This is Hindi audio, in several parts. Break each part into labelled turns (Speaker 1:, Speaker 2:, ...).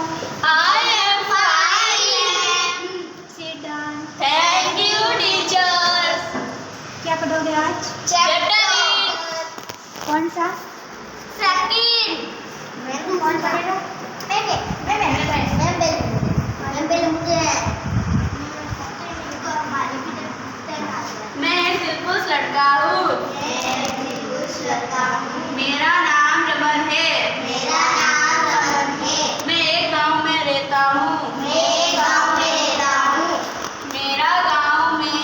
Speaker 1: I am fine.
Speaker 2: Sit down.
Speaker 1: Thank you, teachers.
Speaker 2: क्या पढ़ोगे आज?
Speaker 1: Chapter 8.
Speaker 2: कौन सा?
Speaker 1: Second.
Speaker 2: कौन पढ़ेगा?
Speaker 1: मैं एक दिलखुश लड़का हूँ। मेरा नाम रमन है। मैं एक गांव में रहता हूँ। मेरा गांव में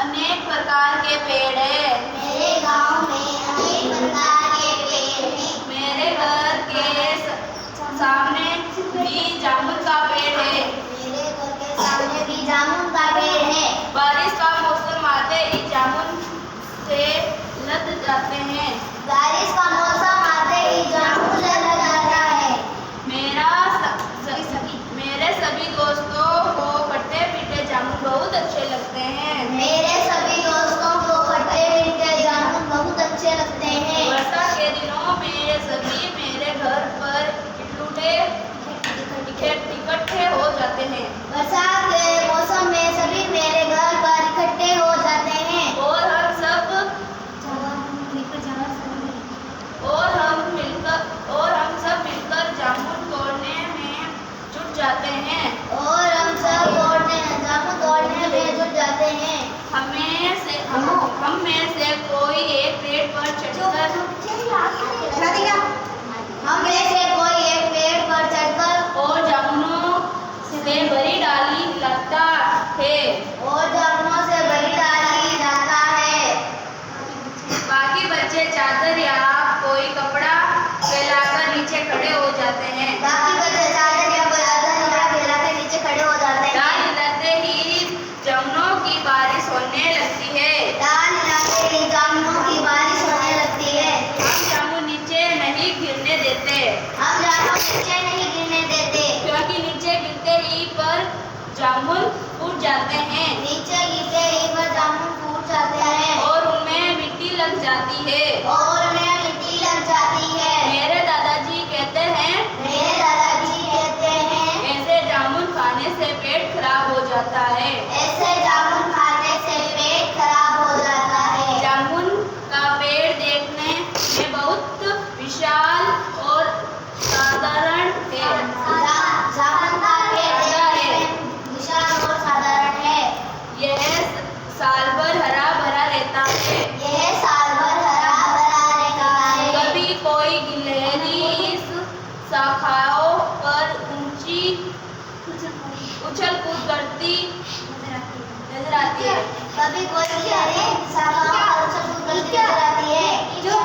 Speaker 1: अनेक प्रकार के पेड़ हैं। मेरे घर के सामने भी जामुन का पेड़ है। बारिश का मौसम आते ही जामुन से लद जाते हैं। मेरे सभी दोस्तों को खट्टे मीठे जामुन बहुत अच्छे लगते हैं। वर्षा के दिनों में सभी मेरे घर पर इकट्ठे हो जाते हैं।
Speaker 3: बरसात के मौसम में सभी मेरे घर पर इकट्ठे हो जाते हैं
Speaker 1: और हम सब मिलकर जामुन तोड़ने में जुट जाते हैं। हम में से कोई एक पेड़ पर चढ़कर और जामुनों से भरी डाली लगता है। बाकी बच्चे चादर या कोई कपड़ा फैलाकर नीचे खड़े हो जाते हैं। डाल लगते ही जामुनों की बारिश होने लगती है। हम जामुन नीचे नहीं गिरने देते क्योंकि नीचे गिरते ही पर जामुन फूट जाते हैं और उनमें मिट्टी लग जाती है। मेरे दादाजी कहते हैं ऐसे जामुन खाने से पेट खराब हो जाता है। जामुन का पेड़ देखने में बहुत विशाल और साधारण है। यह साल भर हरा भरा रहता है। कभी कोई गिलहरी इस शाखाओं पर ऊंची उछल कूद करती नजर आती है।
Speaker 3: कभी कोई नजर आती है जो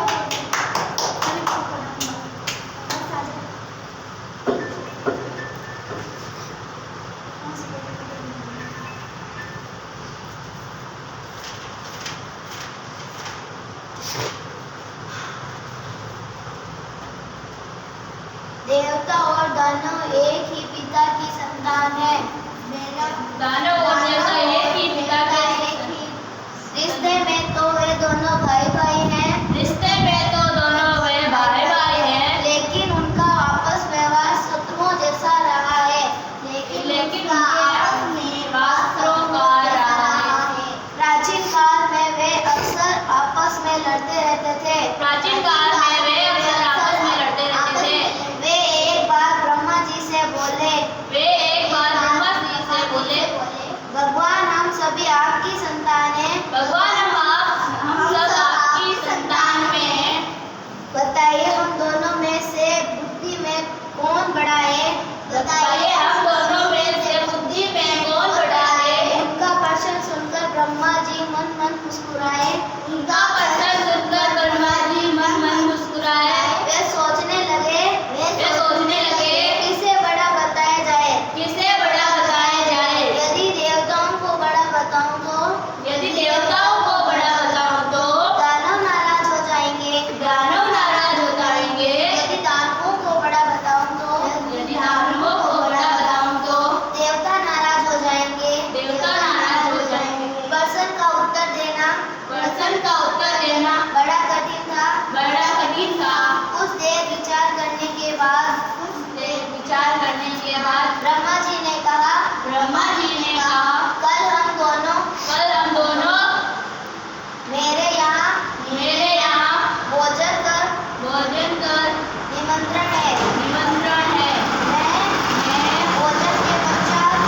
Speaker 3: देवता और दानव एक ही पिता की संतान है।
Speaker 1: दानव और देवता एक ही पिता के
Speaker 3: रिश्ते में तो वे दोनों भाई हैं। लेकिन उनका आपस व्यवहार शत्रुओं जैसा रहा है।
Speaker 1: लेकिन आपस में वास्तव का रहा है।
Speaker 3: प्राचीन काल में वे अक्सर आपस में लड़ते रहते थे। वे एक बार ब्रह्मा जी से बोले भगवान हम सभी आपकी संतान हैं।
Speaker 1: हम सब भोजन कर
Speaker 3: निमंत्रण है।
Speaker 1: निमंत्रण है।
Speaker 3: मैं भोजन के पश्चात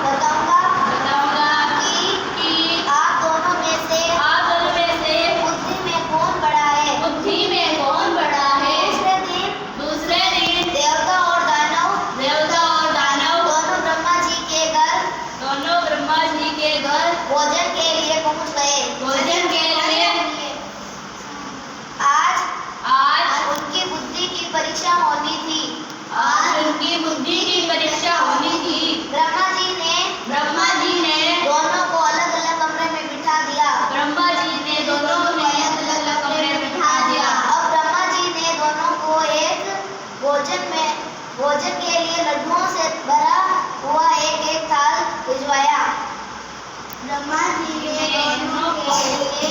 Speaker 3: बताऊंगा कि आप दोनों में से बुद्धि में कौन बड़ा है।
Speaker 1: बुद्धि में कौन बड़ा है।
Speaker 3: दूसरे दिन
Speaker 1: देवता और दानव
Speaker 3: दोनों ब्रह्मा जी के घर भोजन के लिए पहुंच गए।
Speaker 1: भोजन के लिए
Speaker 3: आज
Speaker 1: आज
Speaker 3: उनकी बुद्धि की परीक्षा होनी थी।
Speaker 1: उनकी बुद्धि की परीक्षा होनी थी।
Speaker 3: ब्रह्मा जी ने
Speaker 1: दोनों को
Speaker 3: अलग अलग कमरे में बिठा दिया।
Speaker 1: अलग अलग कमरे में बिठा दिया।
Speaker 3: अब ब्रह्मा जी ने दोनों को एक भोजन के लिए लड्डुओं से भरा हुआ एक थाल भिजवाया। ब्रह्मा जी ने दोनों के लिए